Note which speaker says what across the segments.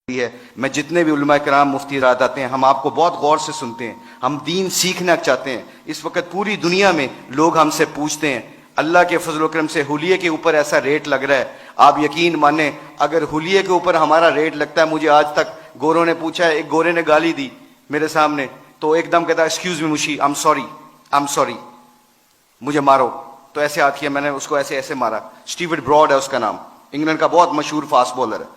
Speaker 1: ہے. میں جتنے بھی علماء کرام مفتی رات آتے ہیں ہم آپ کو بہت غور سے سنتے ہیں, ہم دین سیکھنا چاہتے ہیں. اس وقت پوری دنیا میں لوگ ہم سے پوچھتے ہیں, اللہ کے فضل و کرم سے حلیے کے اوپر ایسا ریٹ لگ رہا ہے, آپ یقین مانیں اگر حلیے کے اوپر ہمارا ریٹ لگتا ہے, مجھے آج تک گوروں نے پوچھا ہے, ایک گورے نے گالی دی میرے سامنے تو ایک دم کہتا excuse me Mishi, I am sorry, مجھے مارو. تو ایسے ہاتھ کیا, میں نے اس کو ایسے مارا. اسٹیورٹ براڈ ہے اس کا نام, انگلینڈ کا بہت مشہور فاسٹ بالر ہے.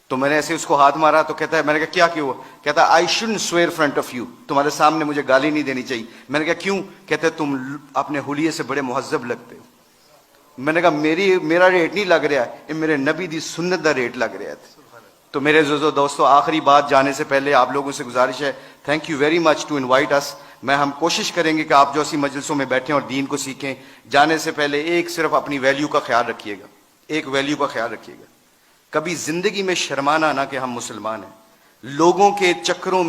Speaker 1: تو میں نے ایسے اس کو ہاتھ مارا تو کہتا ہے, میں نے کہا کیا کیوں؟ کہتا ہے I shouldn't severe front of you, تمہارے سامنے مجھے گالی نہیں دینی چاہیے. میں نے کہا کیوں؟ کہتا ہے تم اپنے حلیے سے بڑے مہذب لگتے ہو. میں نے کہا میرا ریٹ نہیں لگ رہا, یہ میرے نبی دی سنت دا ریٹ لگ رہا ہے. تو میرے دوستو, آخری بات جانے سے پہلے آپ لوگوں سے گزارش ہے, thank you very much to invite us. ہم کوشش کریں گے کہ آپ جو اسی مجلسوں میں بیٹھیں اور دین کو سیکھیں. جانے سے پہلے ایک صرف اپنی ویلیو کا خیال رکھیے گا, ایک ویلیو کا خیال رکھیے گا. کبھی زندگی میں شرمانا نہ کہ ہم مسلمان ہیں. لوگوں کے چکروں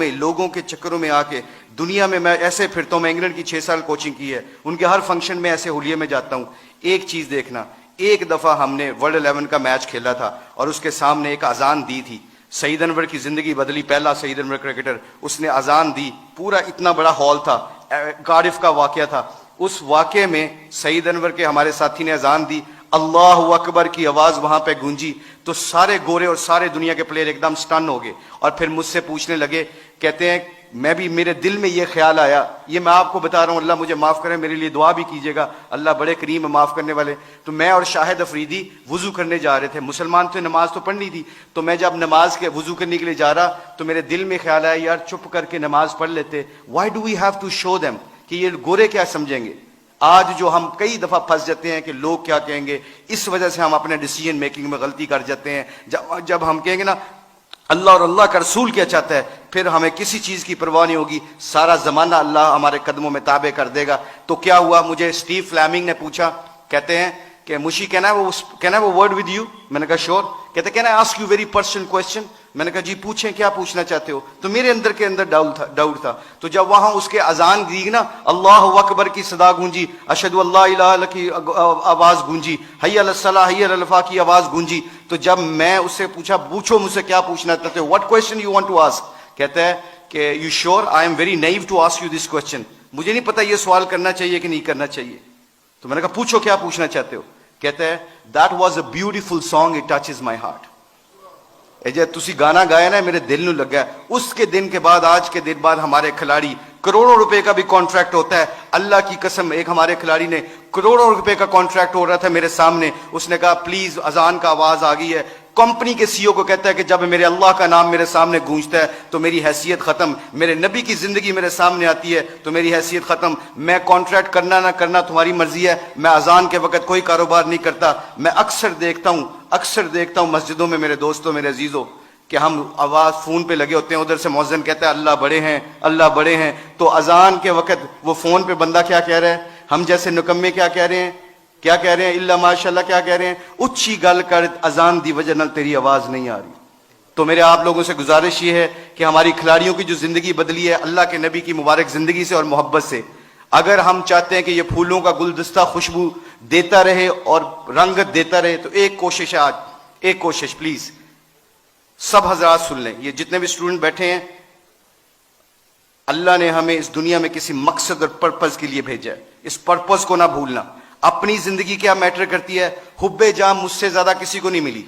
Speaker 1: میں آ کے دنیا میں ایسے پھرتا ہوں. میں انگلینڈ کی 6 سال کوچنگ کی ہے, ان کے ہر فنکشن میں ایسے حلیے میں جاتا ہوں. ایک چیز دیکھنا, ایک دفعہ ہم نے ورلڈ 11 کا میچ کھیلا تھا اور اس کے سامنے ایک اذان دی تھی. سعید انور کی زندگی بدلی, پہلا سعید انور کرکٹر, اس نے اذان دی. پورا اتنا بڑا ہال تھا, کارڈف کا واقعہ تھا. اس واقعے میں سعید انور کے ہمارے ساتھی نے اذان دی, اللہ اکبر کی آواز وہاں پہ گونجی. تو سارے گورے اور سارے دنیا کے پلیئر ایک دم سٹن ہو گئے اور پھر مجھ سے پوچھنے لگے, کہتے ہیں میرے دل میں یہ خیال آیا, یہ میں آپ کو بتا رہا ہوں, اللہ مجھے معاف کرے, میرے لیے دعا بھی کیجیے گا, اللہ بڑے کریم ہے معاف کرنے والے. تو میں اور شاہد افریدی وضو کرنے جا رہے تھے, مسلمان تھے, نماز تو پڑھنی تھی. تو میں جب نماز کے وضو کرنے کے لیے جا رہا تو میرے دل میں خیال آیا, یار چپ کر کے نماز پڑھ لیتے, why do we have to show them, کہ یہ گورے کیا سمجھیں گے. آج جو ہم کئی دفعہ پھنس جاتے ہیں کہ لوگ کیا کہیں گے, اس وجہ سے ہم اپنے ڈیسیجن میکنگ میں غلطی کر جاتے ہیں. جب ہم کہیں گے نا اللہ اور اللہ کا رسول کیا چاہتا ہے, پھر ہمیں کسی چیز کی پرواہ نہیں ہوگی, سارا زمانہ اللہ ہمارے قدموں میں تابع کر دے گا. تو کیا ہوا, مجھے اسٹیو فلیمنگ نے پوچھا, کہتے ہیں کہ Mishi can I word with you. میں نے کہا شور. کہتے can I ask you very personal question. میں نے کہا جی پوچھیں, کیا پوچھنا چاہتے ہو. تو میرے اندر کے اندر ڈاؤٹ تھا. تو جب وہاں اس کے اذان دی نا, اللہ اکبر کی صدا گونجی, اشہد اللہ الہ الا اللہ کی آواز گونجی, حی علی الصلاۃ حی علی الفلاح کی آواز گونجی. تو جب میں اس سے پوچھو مجھ سے کیا پوچھنا چاہتے ہو, what question you want to ask. کہتا ہے کہ you sure I am very new to ask you this question, مجھے نہیں پتا یہ سوال کرنا چاہیے کہ نہیں کرنا چاہیے. تو میں نے کہا پوچھو کیا پوچھنا چاہتے ہو. کہتا ہے that was a beautiful song, it touches my heart. جب تسی گانا گایا نا میرے دل نو لگا. اس کے دن کے بعد, آج کے دن بعد ہمارے کھلاڑی کروڑوں روپے کا بھی کانٹریکٹ ہوتا ہے. اللہ کی قسم, ایک ہمارے کھلاڑی نے کروڑوں روپے کا کانٹریکٹ ہو رہا تھا میرے سامنے, اس نے کہا پلیز اذان کا آواز آ گئی ہے. کمپنی کے سی او کو کہتا ہے کہ جب میرے اللہ کا نام میرے سامنے گونجتا ہے تو میری حیثیت ختم, میرے نبی کی زندگی میرے سامنے آتی ہے تو میری حیثیت ختم. میں کانٹریکٹ کرنا نہ کرنا تمہاری مرضی ہے, میں اذان کے وقت کوئی کاروبار نہیں کرتا. میں اکثر دیکھتا ہوں مسجدوں میں میرے دوستوں, میرے عزیزوں, کہ ہم آواز فون پہ لگے ہوتے ہیں, ادھر سے مؤذن کہتا ہے اللہ بڑے ہیں, اللہ بڑے ہیں. تو اذان کے وقت وہ فون پہ بندہ کیا کہہ رہا ہے, ہم جیسے نکمے کیا کہہ رہے ہیں اللہ ماشاء اللہ کیا کہہ رہے ہیں, اچھی گل کر, اذان دی وجہ نال تیری آواز نہیں آ رہی. تو میرے آپ لوگوں سے گزارش یہ ہے کہ ہماری کھلاڑیوں کی جو زندگی بدلی ہے اللہ کے نبی کی مبارک زندگی سے اور محبت سے, اگر ہم چاہتے ہیں کہ یہ پھولوں کا گلدستہ خوشبو دیتا رہے اور رنگت دیتا رہے, تو ایک کوشش ہے آج, ایک کوشش پلیز سب حضرات سن لیں, یہ جتنے بھی اسٹوڈنٹ بیٹھے ہیں, اللہ نے ہمیں اس دنیا میں کسی مقصد اور پرپز کے لیے بھیجا ہے. اس پرپز کو نہ بھولنا. اپنی زندگی کیا میٹر کرتی ہے, حب جام مجھ سے زیادہ کسی کو نہیں ملی,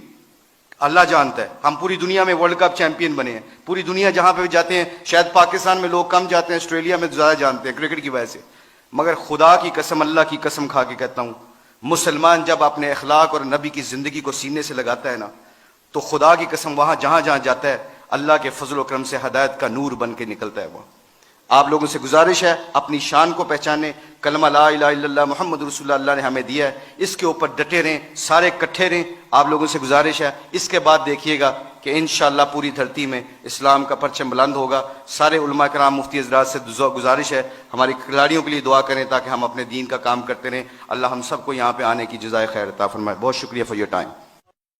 Speaker 1: اللہ جانتا ہے. ہم پوری دنیا میں ورلڈ کپ چیمپئن بنے ہیں, پوری دنیا جہاں پہ بھی جاتے ہیں, شاید پاکستان میں لوگ کم جاتے ہیں, آسٹریلیا میں زیادہ جانتے ہیں کرکٹ کی وجہ سے. مگر خدا کی قسم, اللہ کی قسم کھا کے کہتا ہوں, مسلمان جب اپنے اخلاق اور نبی کی زندگی کو سینے سے لگاتا ہے نا, تو خدا کی قسم وہاں جہاں جاتا ہے اللہ کے فضل و کرم سے ہدایت کا نور بن کے نکلتا ہے. وہ آپ لوگوں سے گزارش ہے, اپنی شان کو پہچانے. کلمہ لا الہ الا اللہ محمد رسول اللہ نے ہمیں دیا ہے, اس کے اوپر ڈٹے رہیں, سارے کٹھے رہیں. آپ لوگوں سے گزارش ہے, اس کے بعد دیکھیے گا کہ انشاءاللہ پوری دھرتی میں اسلام کا پرچم بلند ہوگا. سارے علماء کرام مفتی حضرات سے گزارش ہے, ہماری کھلاڑیوں کے لیے دعا کریں تاکہ ہم اپنے دین کا کام کرتے رہیں. اللہ ہم سب کو یہاں پہ آنے کی جزائے خیر عطا فرمائے. بہت شکریہ فار یور ٹائم.